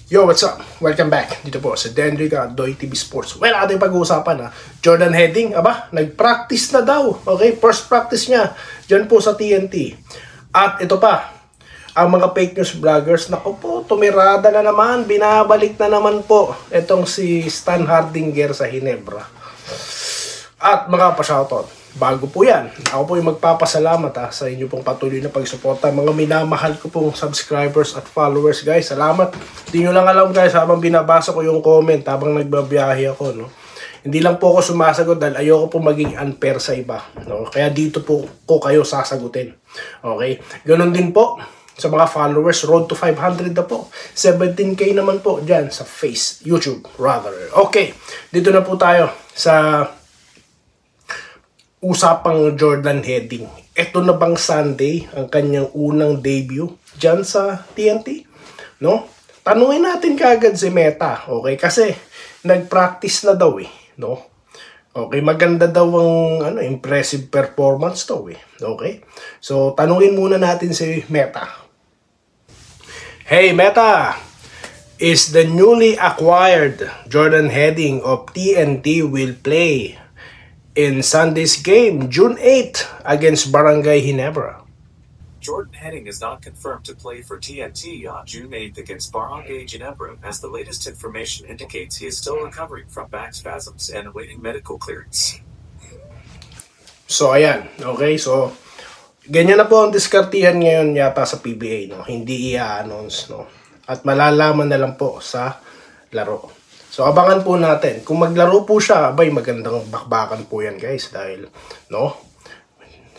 Yo, what's up? Welcome back dito po sa Denrica Doy TV Sports. Well, ating pag-uusapan Jordan Heading, nag-practice na daw. Okay, first practice niya dyan po sa TNT. At ito pa, ang mga fake news vloggers, naku po, tumirada na naman, binabalik na naman po itong si Stan Hardinger sa Ginebra. At mga pa-shoutout, bago po yan, ako po yung magpapasalamat sa inyo pong patuloy na pagsuporta. Mga minamahal ko pong subscribers at followers, guys. Salamat. Hindi nyo lang alam, guys, habang binabasa ko yung comment, habang nagbabiyahe ako, no? Hindi lang po ako sumasagot dahil ayoko po maging unfair sa iba, no? Kaya dito po ko kayo sasagutin. Okay? Ganon din po sa mga followers, road to 500 na po. 17K naman po dyan sa YouTube, rather. Okay, dito na po tayo sa usapang Jordan Heading. Ito na bang Sunday ang kanyang unang debut dyan sa TNT? No? Tanungin natin kaagad si Meta, okay? Kasi nag-practice na daw no? Okay, maganda daw ang impressive performance daw Okay? So, tanungin muna natin si Meta. Hey Meta, is the newly acquired Jordan Heading of TNT will play in Sunday's game, June 8 against Barangay Ginebra? Jordan Heading is not confirmed to play for TNT on June 8 against Barangay Ginebra, as the latest information indicates he is still recovering from back spasms and awaiting medical clearance. So ayan, okay, so ganyan na po ang diskartihan ngayon yata sa PBA, no? Hindi i-announce, no? At malalaman na lang po sa laro. So, abangan po natin. Kung maglaro po siya, magandang bakbakan po yan, guys. Dahil, no?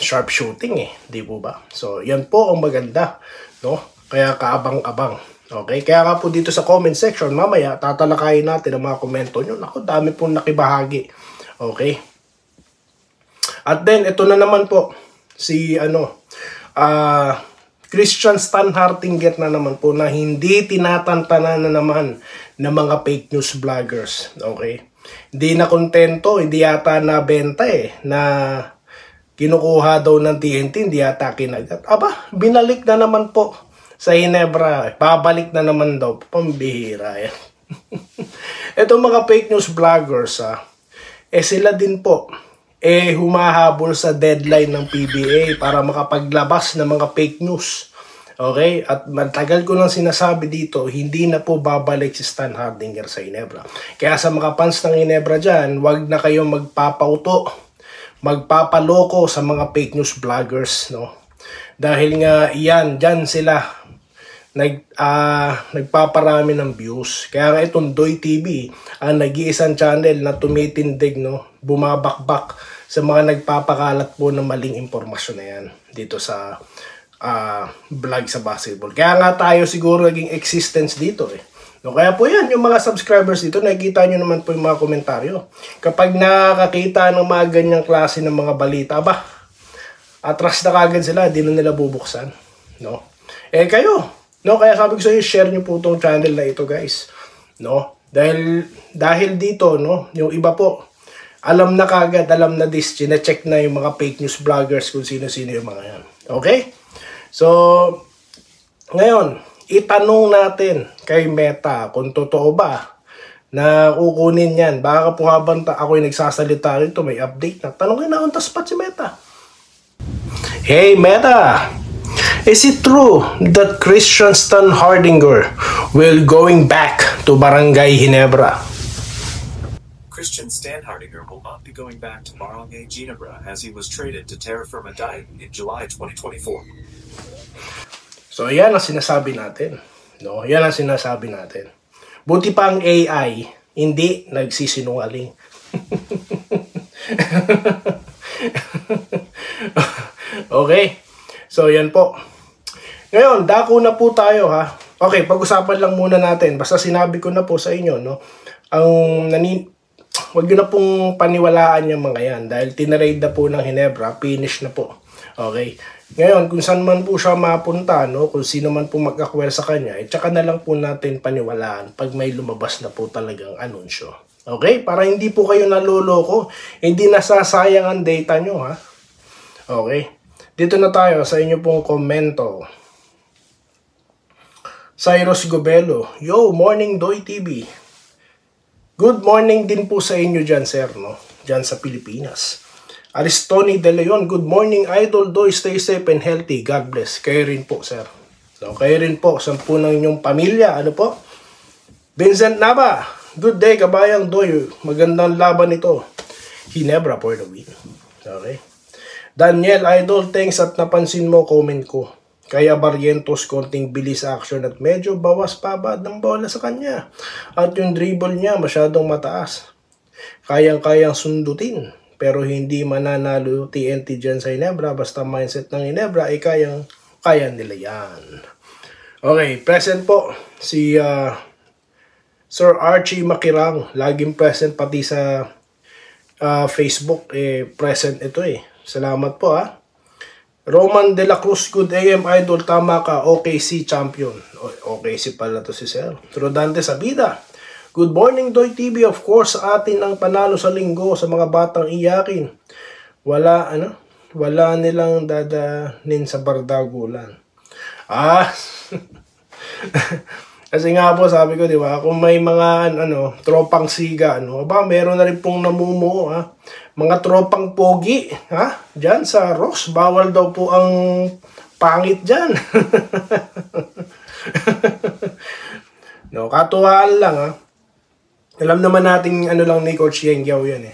Sharp shooting di po ba? So, yan po ang maganda, no? Kaya kaabang-abang. Okay? Kaya nga po dito sa comment section, mamaya, tatalakayin natin ang mga komento nyo. Naku, dami po nakibahagi. Okay? At then, ito na naman po, si, Christian Stan Hardinger na naman po na hindi tinatantanan na naman ng mga fake news vloggers. Okay? Hindi na kontento, hindi yata nabenta na kinukuha daw ng TNT, hindi yata kinagat. Binalik na naman po sa Ginebra. Babalik na naman daw. Pambihira yan. Itong mga fake news vloggers, sila din po, humahabol sa deadline ng PBA para makapaglabas ng mga fake news. Okay? At matagal ko nang sinasabi dito, hindi na po babalik si Stan Hardinger sa Ginebra. Kaya sa mga fans ng Ginebra dyan, wag na kayong magpapauto, magpapaloko sa mga fake news vloggers, no? Dahil nga dyan sila nagpaparami ng views. Kaya nga itong Doy TV ang nag-iisang channel na tumitindig, no? Bumabakbak sa mga nagpapakalat po ng maling impormasyon na yan dito sa vlog sa basketball. Kaya nga tayo siguro naging existence dito No, kaya po yan, yung mga subscribers dito, nakikita nyo naman po yung mga komentaryo. Kapag nakakita ng mga ganyang klase ng mga balita, atras na kagad sila, di na nila bubuksan. No? Kayo, no? Kaya sabi ko sa inyo, share nyo po itong channel na ito, guys. No? Dahil dito, no? Yung iba po, alam na kagad, alam na check na yung mga fake news vloggers kung sino-sino yung mga yan. Okay? So, ngayon, itanong natin kay Meta kung totoo ba na kukunin yan. Baka po habang ako'y nagsasalita rito, may update na. Tanongin na on the spot si Meta. Hey Meta! Is it true that Christian Stan Hardinger will going back to Barangay Ginebra? Christian Stan Hardinger will not be going back to Barangay Ginebra as he was traded to Terra Firma Daegu in July 2024. So, yan ang sinasabi natin. No? Yan ang sinasabi natin. Buti pa ang AI, hindi nagsisinungaling. Okay? So, yan po. Ngayon, dako na po tayo Okay, pag-usapan lang muna natin. Basta sinabi ko na po sa inyo, no? Huwag nyo na pong paniwalaan yung mga yan. Dahil tinarade na po ng Ginebra, finish na po. Okay? Ngayon, kung saan man po siya mapunta, no? Kung sino man po mag-acquire sa kanya, tsaka na lang po natin paniwalaan pag may lumabas na po talagang anunsyo. Okay? Para hindi po kayo naloloko, hindi nasasayang ang data nyo, Okay? Dito na tayo sa inyo pong komento. Cyrus Gobelo, yo, morning Doy TV. Good morning din po sa inyo dyan, sir, no? Dyan sa Pilipinas. Aristoni De Leon, good morning, Idol Doy, stay safe and healthy, God bless. Kayo rin po, sir. So, kayo rin po, sampu ng inyong pamilya, ano po? Vincent Nava, good day, kabayang Doy, magandang laban ito. Ginebra for the win. Okay. Daniel, Idol, thanks at napansin mo comment ko. Kaya Barrientos konting bilis action at medyo bawas pabad ng bola sa kanya. At yung dribble niya masyadong mataas. Kayang-kayang sundutin. Pero hindi mananalo TNT dyan sa Ginebra. Basta mindset ng Ginebra ay kaya nila yan. Okay, present po si Sir Archie Makirang. Laging present pati sa Facebook. Present ito Salamat po Roman De La Cruz, good AM Idol, tama ka, OKC champion. OKC pala to si Sir. Rodante Sabida, good morning Doy TV, of course, atin ang panalo sa linggo sa mga batang iyakin. Wala nilang dadanin sa bardagulan. Kasi nga po, sabi ko, di ba, kung may mga, tropang siga, meron na rin pong namumuo, mga tropang pogi, dyan sa Ross, bawal daw po ang pangit dyan. Katuwaan lang, Alam naman natin, lang ni Coach Yengyao yan,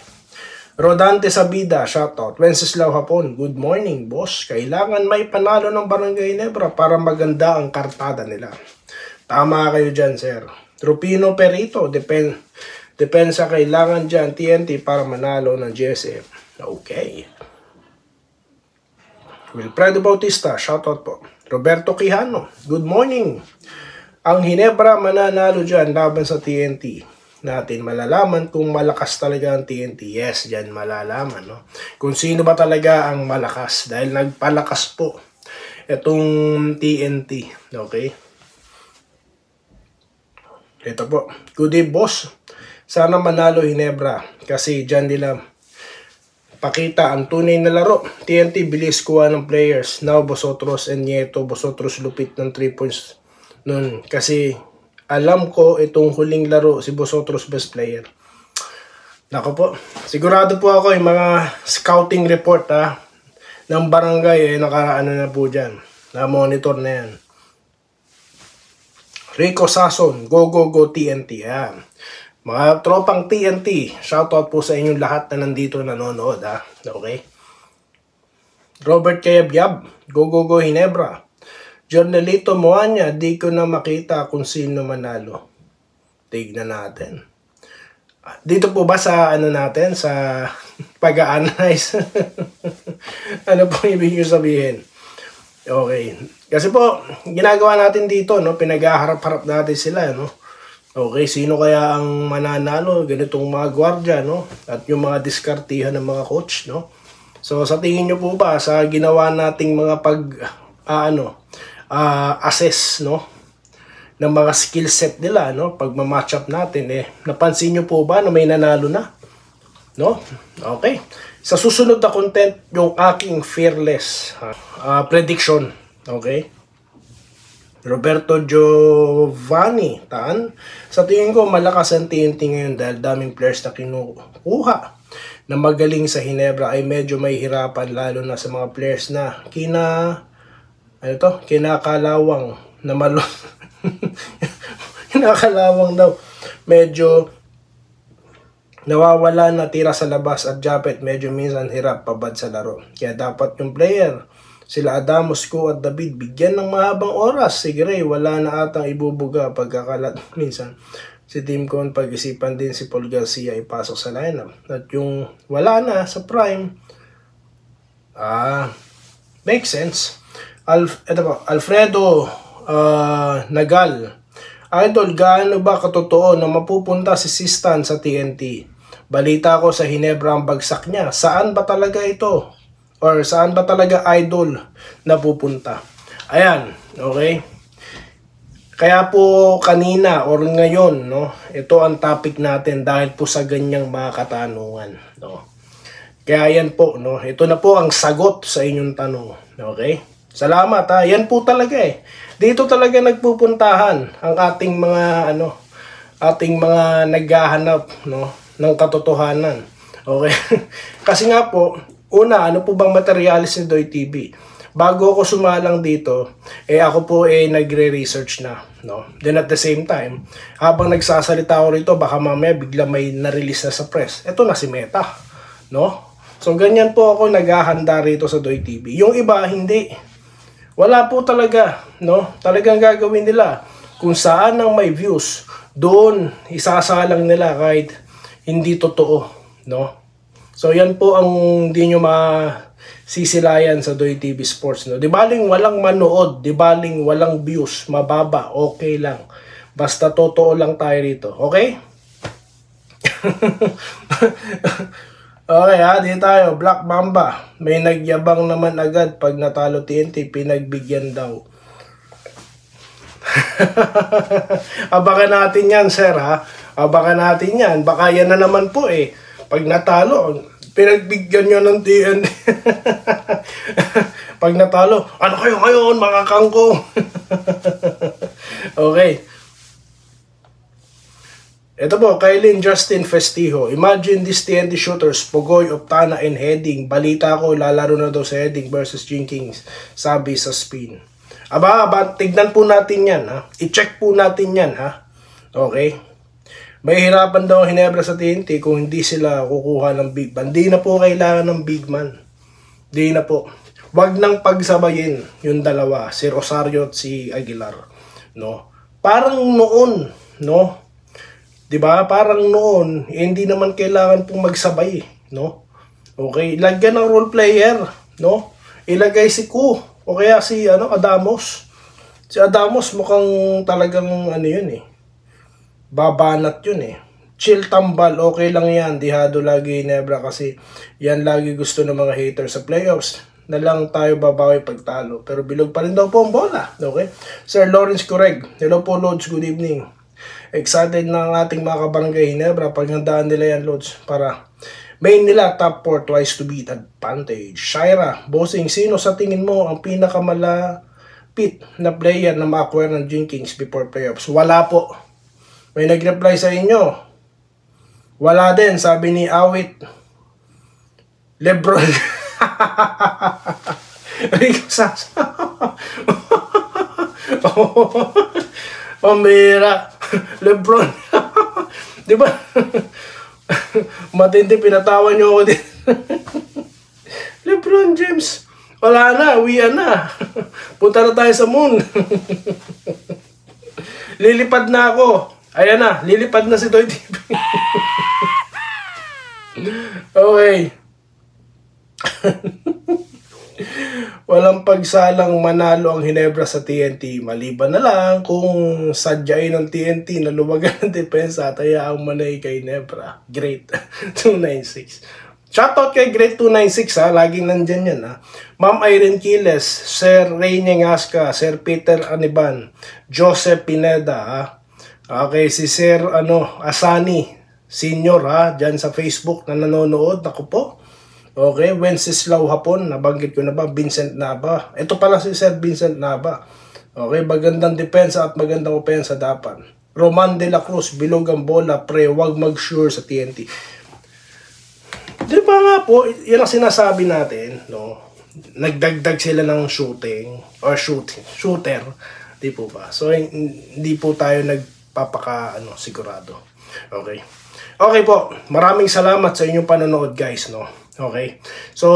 Rodante Sabida, shoutout. Wenceslao Hapon, good morning, boss. Kailangan may panalo ng Barangay Ginebra para maganda ang kartada nila. Tama kayo dyan, sir. Rupino Perito, depensa kailangan dyan, TNT para manalo ng GSF. Okay. Wilfredo Bautista, shoutout po. Roberto Quijano, good morning. Ang Ginebra mananalo dyan laban sa TNT. Natin malalaman kung malakas talaga ang TNT. Yes, dyan malalaman. Kung sino ba talaga ang malakas. Dahil nagpalakas po itong TNT. Okay. Ito po. Good day, boss. Sana manalo Ginebra. Kasi dyan nila pakita ang tunay na laro. TNT bilis kuha ng players. Now, Bosotros and Nieto. Bosotros lupit ng 3 points nun. Kasi alam ko itong huling laro si Bosotros best player. Nako po. Sigurado po ako yung mga scouting report ng barangay nakaano na po dyan. Na-monitor na yan. Rico Sason, go TNT. Mga tropang TNT, shoutout po sa inyong lahat na nandito nanonood. Okay? Robert Kayabyab, go Ginebra. Jornalito Moanya, di ko na makita kung sino manalo. Tignan natin. Dito po ba sa natin, sa pag-a-analyze? Ano po ibig nyo sabihin? Okay. Kasi po, ginagawa natin dito, pinag-aharap-harap natin sila, Okay, sino kaya ang mananalo? Ganitong mga gwardiya, At yung mga diskartihan ng mga coach, So, sa tingin nyo po ba, sa ginawa nating mga assess, ng mga skill set nila, pag-match up natin, napansin nyo po ba na may nanalo na? Okay. Sa susunod na content, yung aking fearless prediction. Okay? Roberto Giovanni Tan. Sa tingin ko, malakas ang TNT ngayon dahil daming players na kinukuha na magaling sa Ginebra ay medyo may hirapan lalo na sa mga players na kinakalawang na kinakalawang daw. Medyo nawawala na tira sa labas at Japet medyo minsan hirap pabad sa laro. Kaya dapat yung player, sila Adamos ko at David, bigyan ng mahabang oras. Si Gray, wala na atang ibubuga pagkakalat. Minsan, si Team Con, pag-isipan din si Paul Garcia ipasok sa lineup. At yung wala na sa prime, makes sense. Alfredo Nagal, Idol, gaano ba katotoo na mapupunta si Sistan sa TNT? Balita ko sa Ginebra ang bagsak niya. Saan ba talaga ito? Or saan ba talaga Idol na pupunta? Ayan, okay? Kaya po kanina or ngayon, ito ang topic natin dahil po sa ganyang mga katanungan. Kaya yan po, ito na po ang sagot sa inyong tanong. Okay? Salamat Yan po talaga Dito talaga nagpupuntahan ang ating mga ating mga naghahanap, no, ng katotohanan. Okay? Kasi nga po, una, ano po bang materialis ni Doy TV? Bago ako sumalang dito, ako po nagre-research na, no? Then at the same time, habang nagsasalita ako rito, baka mamaya bigla may na-release na sa press. Ito na si Meta, no? So ganyan po ako naghahanda rito sa Doy TV. Yung iba hindi. Wala po talaga, no? Talagang gagawin nila kung saan ang may views, doon isasalang nila kahit hindi totoo, no? So yan po ang hindi nyo sisilayan sa Doy TV Sports, no? Di baling walang manood, di baling walang views, mababa, okay lang. Basta totoo lang tayo rito, okay? Okay di tayo. Black Mamba, may nagyabang naman agad pag natalo TNT, pinagbigyan daw. Abangan natin yan, sir, ha? Abangan natin yan. Baka yan na naman po pag natalo, pinagbigyan nyo ng TNT. Pag natalo, ano kayo ngayon, mga kangkong? Okay. Ito po, Kailin Justin Festijo. Imagine these TNT shooters, Pogoy, Optana, and Heading. Balita ko, lalaro na daw sa Heading versus Jenkins. Sabi sa spin. Aba, tignan po natin yan, ha? I-check po natin yan, ha? Okay? May hirapan daw ang Hinebra sa TNT kung hindi sila kukuha ng big man. Di na po kailangan ng big man. Di na po. Wag nang pagsabayin yung dalawa, si Rosario at si Aguilar, no? Parang noon, no? 'Di ba? Parang noon, hindi naman kailangan pong magsabay, no? Okay, lagyan ng role player, no? Ilagay si Ku o kaya si Adamos. Si Adamos mukhang talagang yun babanat yun Chill tambal, okay lang yan. Dihado lagi Hinebra kasi yan lagi gusto ng mga haters sa playoffs. Na lang tayo babawi pagtalo. Pero bilog pa rin daw po ang bola. Okay? Sir Lawrence Correg. Hello po, Lods. Good evening. Excited na ang ating mga kabarangay Hinebra. Paghandaan nila yan, Lods. Para main nila top 4 twice to beat advantage. Shaira, bossing, sino sa tingin mo ang pinakamalapit na player na ma-acquire ng Jenkins before playoffs? Wala po. May nag-reply sa inyo. Wala din, sabi ni Awit. Lebron. Rico Sasa. Pambira. Lebron. Di ba? Matindi, pinatawan nyo ako din. Lebron James. Wala na, uwian na. Punta na tayo sa moon. Lilipad na ako. Ayan na, lilipad na si Doy TV. Okay. Walang pagsalang manalo ang Hinebra sa TNT. Maliban na lang kung sadyain ng TNT na luwagan ng depensa at ayaang manay kay Hinebra. Great 296. Shoutout kay Great 296 ha. Laging nandyan yan ha. Ma'am Irene Quiles, Sir Reyne Ngasca, Sir Peter Aniban, Joseph Pineda ha. Okay, si Sir Asani Senior ha, dyan sa Facebook na nanonood. Ako po. Okay, Wenceslao Hapon, nabanggit ko na ba? Vincent Nava. Ito pala si Sir Vincent Nava. Okay, magandang depensa at magandang opensa dapat. Roman de la Cruz, bilog ang bola, pre, wag mag-sure sa TNT. Di ba nga po, yan ang sinasabi natin, no? Nagdagdag sila ng shooting or shooter. Di po ba? So, hindi po tayo sigurado. Okay. Okay po, maraming salamat sa inyong panonood guys, no? Okay. So,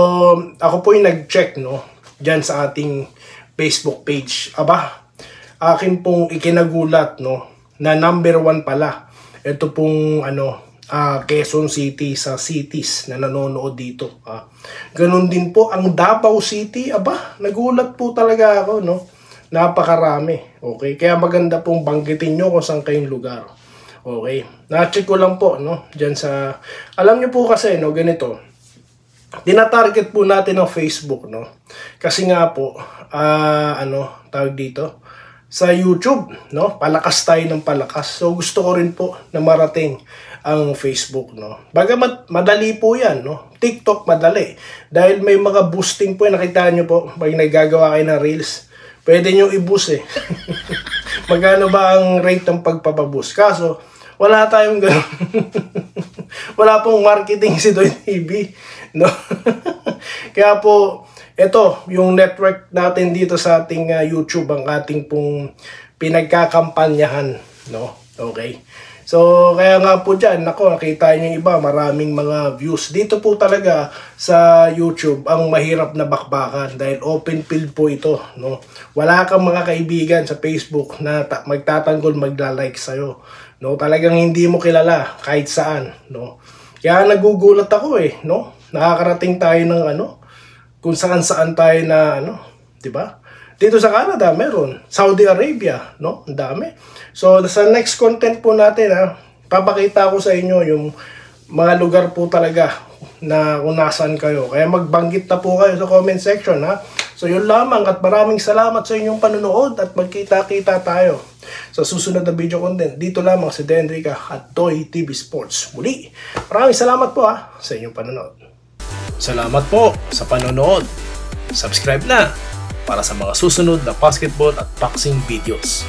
ako po yung nag-check, no? Diyan sa ating Facebook page. Aba, akin pong ikinagulat, no? Na number 1 pala. Ito pong, Quezon City sa cities na nanonood dito. Ganun din po ang Davao City. Aba, nagulat po talaga ako, no? Napakarami. Okay. Kaya maganda pong banggitin nyo kung saan kayong lugar. Okay. Na-check ko lang po, no? Diyan sa, alam nyo po kasi, no? Ganito. Tina-target po natin ang Facebook, no? Kasi nga po, tawag dito, sa YouTube, no? Palakas tayo ng palakas. So, gusto ko rin po na marating ang Facebook, no? Bagamat madali po yan, no? TikTok madali. Dahil may mga boosting po, nakita nyo po, pag nagagawa kayo ng Reels, pwede nyo i-boost eh. Magkano ba ang rate ng pagpapaboost? Kaso, wala tayong gano'n. Wala pong marketing si Doy TV. No? Kaya po, ito, yung network natin dito sa ating YouTube, ang ating pong pinagkakampanyahan. No? Okay. So, kaya nga po dyan, ako, nakita niyo yung iba, maraming mga views. Dito po talaga sa YouTube, ang mahirap na bakbakan dahil open field po ito. No? Wala kang mga kaibigan sa Facebook na magtatanggol, magla-like sa'yo. No? Talagang hindi mo kilala kahit saan. No? Kaya nagugulat ako eh. No? Nakakarating tayo ng kung saan-saan tayo na, di ba? Dito sa Canada, meron. Saudi Arabia, no? Ang dami. So, sa next content po natin, papakita ko sa inyo yung mga lugar po talaga na kung nasaan kayo. Kaya magbanggit na po kayo sa comment section, ha? So, yun lamang at maraming salamat sa inyong panonood at magkita-kita tayo sa susunod na video content. Dito lamang si Denrica at Doy TV Sports. Muli, maraming salamat po sa inyong panonood. Salamat po sa panonood. Subscribe na para sa mga susunod na basketball at boxing videos.